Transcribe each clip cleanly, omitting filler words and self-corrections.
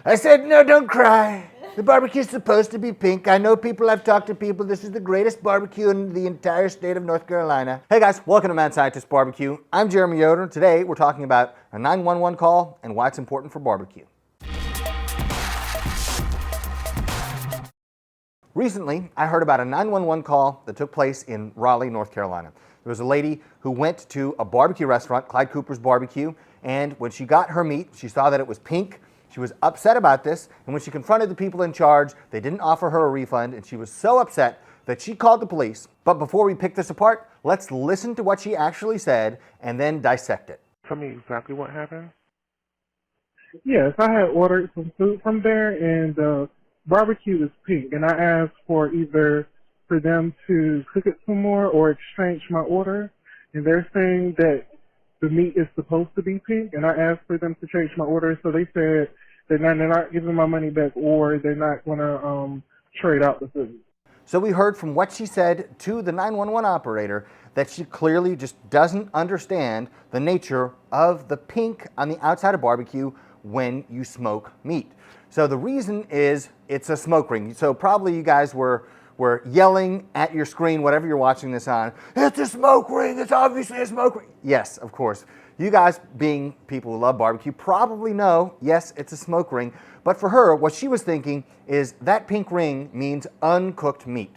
I said, no, don't cry. The barbecue's supposed to be pink. I know people, I've talked to people. This is the greatest barbecue in the entire state of North Carolina. Hey guys, welcome to Mad Scientist Barbecue. I'm Jeremy Yoder. Today we're talking about a 911 call and why it's important for barbecue. Recently, I heard about a 911 call that took place in Raleigh, North Carolina. There was a lady who went to a barbecue restaurant, Clyde Cooper's Barbecue, and when she got her meat, she saw that it was pink. She was upset about this, and when she confronted the people in charge, they didn't offer her a refund, and she was so upset that she called the police. But before we pick this apart, let's listen to what she actually said and then dissect it. Tell me exactly what happened. Yes, I had ordered some food from there, and the barbecue is pink, and I asked for either for them to cook it some more or exchange my order, and they're saying that the meat is supposed to be pink, and I asked for them to change my order, so they said that they're not giving my money back or they're not going to trade out the food. So we heard from what she said to the 911 operator that she clearly just doesn't understand the nature of the pink on the outside of barbecue when you smoke meat. So the reason is it's a smoke ring. So probably you guys were yelling at your screen, whatever you're watching this on, it's a smoke ring, it's obviously a smoke ring. Yes, of course. You guys, being people who love barbecue, probably know, yes, it's a smoke ring. But for her, what she was thinking is that pink ring means uncooked meat.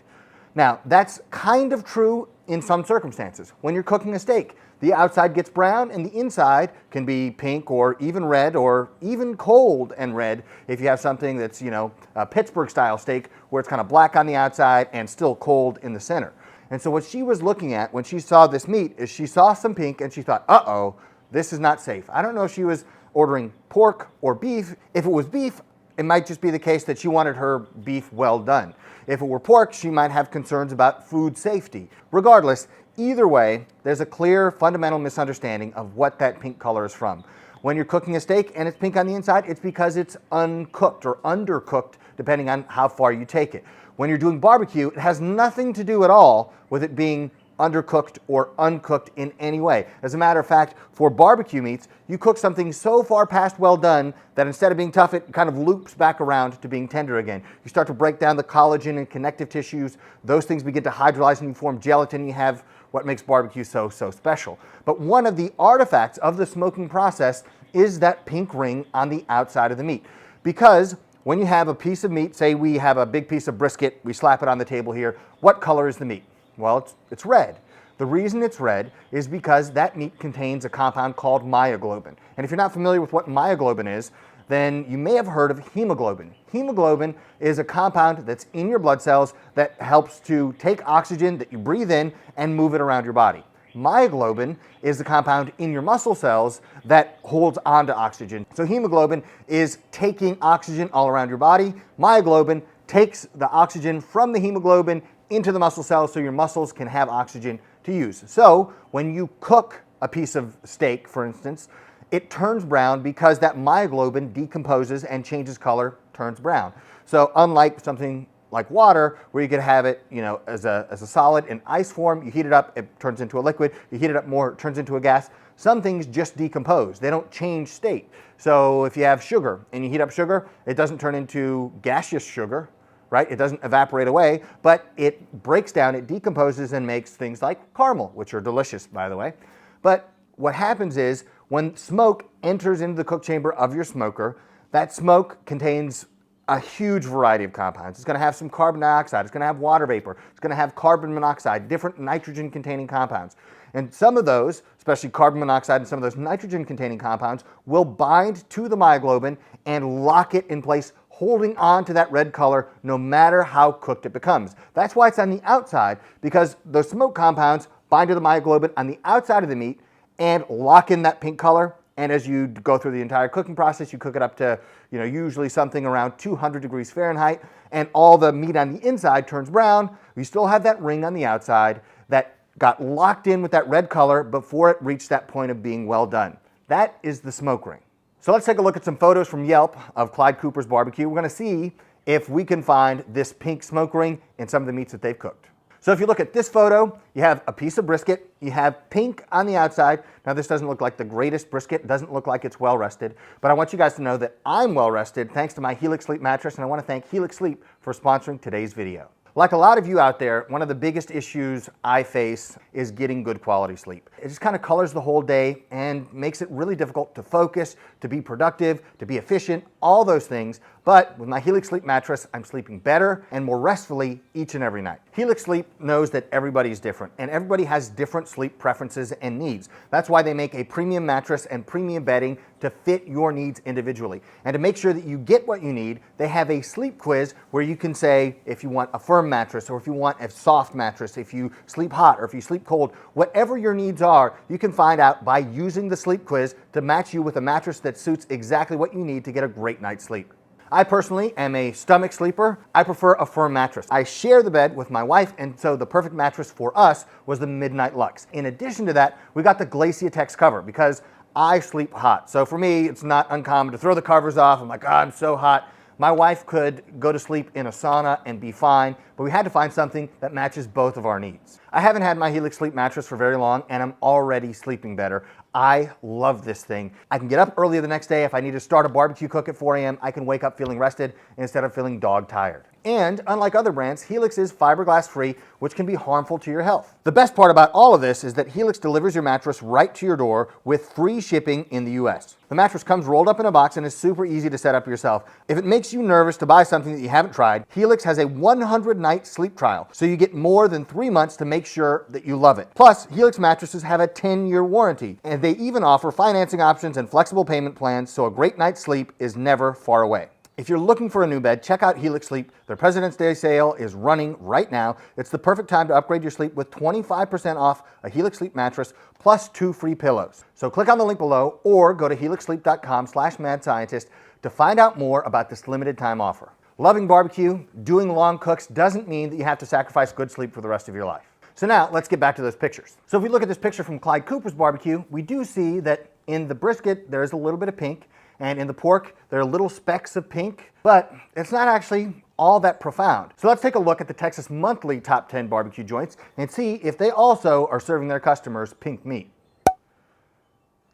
Now, that's kind of true in some circumstances. When you're cooking a steak, the outside gets brown and the inside can be pink or even red or even cold and red if you have something that's, a Pittsburgh style steak where it's kind of black on the outside and still cold in the center. And so what she was looking at when she saw this meat is she saw some pink and she thought, uh-oh, this is not safe. I don't know if she was ordering pork or beef. If it was beef, it might just be the case that she wanted her beef well done. If it were pork, she might have concerns about food safety. Regardless, either way, there's a clear fundamental misunderstanding of what that pink color is from. When you're cooking a steak and it's pink on the inside, it's because it's uncooked or undercooked, depending on how far you take it. When you're doing barbecue, it has nothing to do at all with it being undercooked or uncooked in any way. As a matter of fact, for barbecue meats, you cook something so far past well done that instead of being tough, it kind of loops back around to being tender again. You start to break down the collagen and connective tissues. Those things begin to hydrolyze and you form gelatin. You have what makes barbecue so special. But one of the artifacts of the smoking process is that pink ring on the outside of the meat. Because when you have a piece of meat, say we have a big piece of brisket, we slap it on the table here, what color is the meat? Well, it's red. The reason it's red is because that meat contains a compound called myoglobin. And if you're not familiar with what myoglobin is, then you may have heard of hemoglobin. Hemoglobin is a compound that's in your blood cells that helps to take oxygen that you breathe in and move it around your body. Myoglobin is the compound in your muscle cells that holds onto oxygen. So hemoglobin is taking oxygen all around your body. Myoglobin takes the oxygen from the hemoglobin into the muscle cells so your muscles can have oxygen to use. So when you cook a piece of steak, for instance, it turns brown because that myoglobin decomposes and changes color, turns brown. So unlike something like water, where you could have it, as a solid in ice form, you heat it up, it turns into a liquid, you heat it up more, it turns into a gas. Some things just decompose, they don't change state. So if you have sugar and you heat up sugar, it doesn't turn into gaseous sugar, right? It doesn't evaporate away, but it breaks down, it decomposes and makes things like caramel, which are delicious, by the way. But what happens is when smoke enters into the cook chamber of your smoker, that smoke contains a huge variety of compounds. It's going to have some carbon dioxide, it's going to have water vapor, it's going to have carbon monoxide, different nitrogen-containing compounds. And some of those, especially carbon monoxide and some of those nitrogen-containing compounds, will bind to the myoglobin and lock it in place, holding on to that red color no matter how cooked it becomes. That's why it's on the outside, because those smoke compounds bind to the myoglobin on the outside of the meat and lock in that pink color. And as you go through the entire cooking process, you cook it up to, usually something around 200 degrees Fahrenheit, and all the meat on the inside turns brown. You still have that ring on the outside that got locked in with that red color before it reached that point of being well done. That is the smoke ring. So let's take a look at some photos from Yelp of Clyde Cooper's Barbecue. We're going to see if we can find this pink smoke ring in some of the meats that they've cooked. So if you look at this photo, you have a piece of brisket, you have pink on the outside. Now this doesn't look like the greatest brisket, it doesn't look like it's well rested, but I want you guys to know that I'm well rested thanks to my Helix Sleep mattress, and I want to thank Helix Sleep for sponsoring today's video. Like a lot of you out there, one of the biggest issues I face is getting good quality sleep. It just kind of colors the whole day and makes it really difficult to focus, to be productive, to be efficient, all those things. But with my Helix Sleep mattress, I'm sleeping better and more restfully each and every night. Helix Sleep knows that everybody's different and everybody has different sleep preferences and needs. That's why they make a premium mattress and premium bedding to fit your needs individually. And to make sure that you get what you need, they have a sleep quiz where you can say if you want a firm mattress or if you want a soft mattress, if you sleep hot or if you sleep cold, whatever your needs are, you can find out by using the sleep quiz to match you with a mattress that suits exactly what you need to get a great night's sleep. I personally am a stomach sleeper. I prefer a firm mattress. I share the bed with my wife, and so the perfect mattress for us was the Midnight Lux. In addition to that, we got the Glaciatex cover because I sleep hot. So for me, it's not uncommon to throw the covers off. I'm like, oh, I'm so hot. My wife could go to sleep in a sauna and be fine, but we had to find something that matches both of our needs. I haven't had my Helix Sleep mattress for very long, and I'm already sleeping better. I love this thing. I can get up early the next day. If I need to start a barbecue cook at 4 a.m., I can wake up feeling rested instead of feeling dog tired. And unlike other brands, Helix is fiberglass free, which can be harmful to your health. The best part about all of this is that Helix delivers your mattress right to your door with free shipping in the US. The mattress comes rolled up in a box and is super easy to set up yourself. If it makes you nervous to buy something that you haven't tried, Helix has a 100-night sleep trial, so you get more than 3 months to make sure that you love it. Plus, Helix mattresses have a 10-year warranty, and they even offer financing options and flexible payment plans, so a great night's sleep is never far away. If you're looking for a new bed, check out Helix Sleep. Their President's Day sale is running right now. It's the perfect time to upgrade your sleep with 25% off a Helix Sleep mattress plus 2 free pillows. So click on the link below or go to helixsleep.com/madscientist to find out more about this limited time offer. Loving barbecue, doing long cooks doesn't mean that you have to sacrifice good sleep for the rest of your life. So now let's get back to those pictures. So if we look at this picture from Clyde Cooper's barbecue, we do see that in the brisket, there's a little bit of pink. And in the pork, there are little specks of pink, but it's not actually all that profound. So let's take a look at the Texas Monthly Top 10 barbecue joints and see if they also are serving their customers pink meat.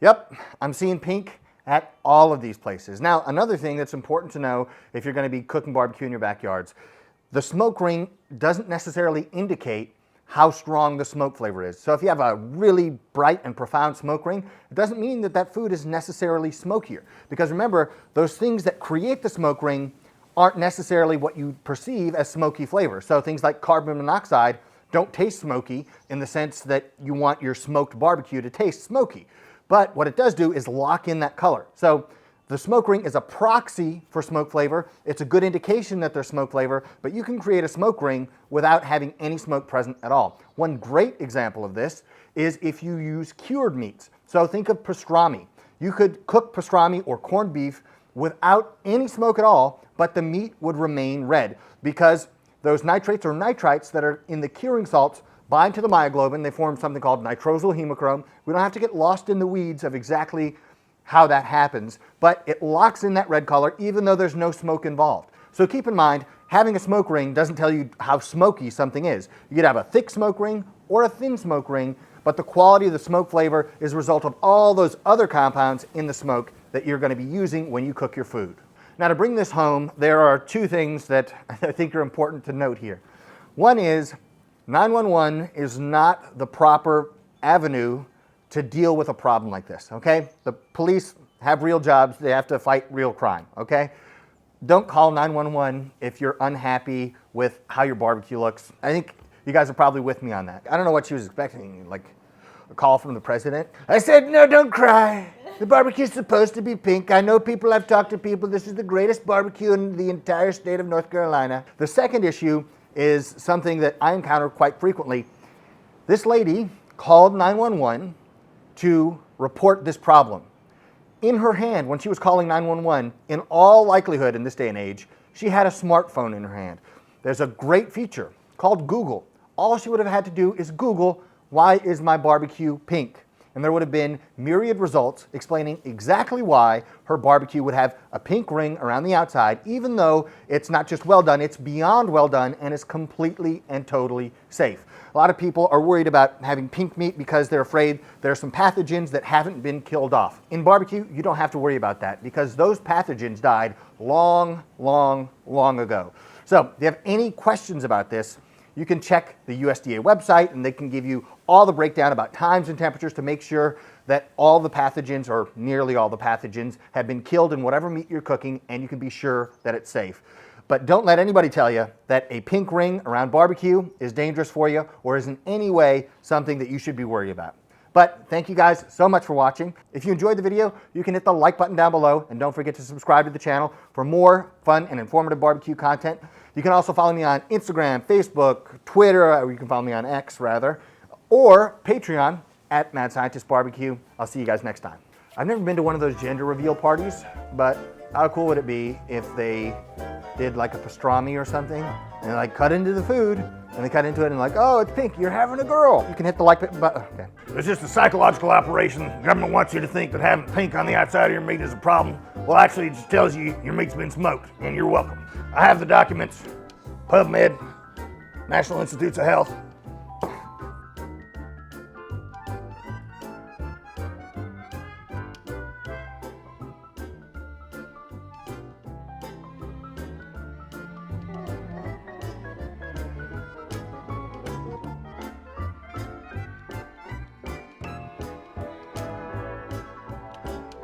Yep, I'm seeing pink at all of these places. Now, another thing that's important to know if you're going to be cooking barbecue in your backyards, the smoke ring doesn't necessarily indicate how strong the smoke flavor is. So if you have a really bright and profound smoke ring, it doesn't mean that that food is necessarily smokier. Because remember, those things that create the smoke ring aren't necessarily what you perceive as smoky flavor. So things like carbon monoxide don't taste smoky in the sense that you want your smoked barbecue to taste smoky. But what it does do is lock in that color. So the smoke ring is a proxy for smoke flavor. It's a good indication that there's smoke flavor, but you can create a smoke ring without having any smoke present at all. One great example of this is if you use cured meats. So think of pastrami. You could cook pastrami or corned beef without any smoke at all, but the meat would remain red because those nitrates or nitrites that are in the curing salts bind to the myoglobin. They form something called nitrosyl hemochrome. We don't have to get lost in the weeds of exactly how that happens, but it locks in that red color even though there's no smoke involved. So keep in mind, having a smoke ring doesn't tell you how smoky something is. You could have a thick smoke ring or a thin smoke ring, but the quality of the smoke flavor is a result of all those other compounds in the smoke that you're going to be using when you cook your food. Now, to bring this home, there are 2 things that I think are important to note here. One is 911 is not the proper avenue to deal with a problem like this, okay? The police have real jobs. They have to fight real crime, okay? Don't call 911 if you're unhappy with how your barbecue looks. I think you guys are probably with me on that. I don't know what she was expecting, like a call from the president. I said, no, don't cry. The barbecue's supposed to be pink. I know people, I've talked to people. This is the greatest barbecue in the entire state of North Carolina. The second issue is something that I encounter quite frequently. This lady called 911 to report this problem. In her hand, when she was calling 911, in all likelihood in this day and age, she had a smartphone in her hand. There's a great feature called Google. All she would have had to do is Google, why is my barbecue pink? and there would have been myriad results explaining exactly why her barbecue would have a pink ring around the outside, even though it's not just well done, it's beyond well done and is completely and totally safe. A lot of people are worried about having pink meat because they're afraid there's some pathogens that haven't been killed off. In barbecue, you don't have to worry about that because those pathogens died long, long, long ago. So if you have any questions about this, you can check the USDA website and they can give you all the breakdown about times and temperatures to make sure that all the pathogens, or nearly all the pathogens, have been killed in whatever meat you're cooking, and you can be sure that it's safe. But don't let anybody tell you that a pink ring around barbecue is dangerous for you or is in any way something that you should be worried about. But thank you guys so much for watching. If you enjoyed the video, you can hit the like button down below, and don't forget to subscribe to the channel for more fun and informative barbecue content. You can also follow me on Instagram, Facebook, Twitter, or you can follow me on X rather, or Patreon at Mad Scientist Barbecue. I'll see you guys next time. I've never been to one of those gender reveal parties, but how cool would it be if they did like a pastrami or something and they like cut into the food and they cut into it and like, oh, it's pink, you're having a girl. You can hit the like button. Okay. It's just a psychological operation. The government wants you to think that having pink on the outside of your meat is a problem. Well, actually, it just tells you your meat's been smoked, and you're welcome. I have the documents, PubMed, National Institutes of Health.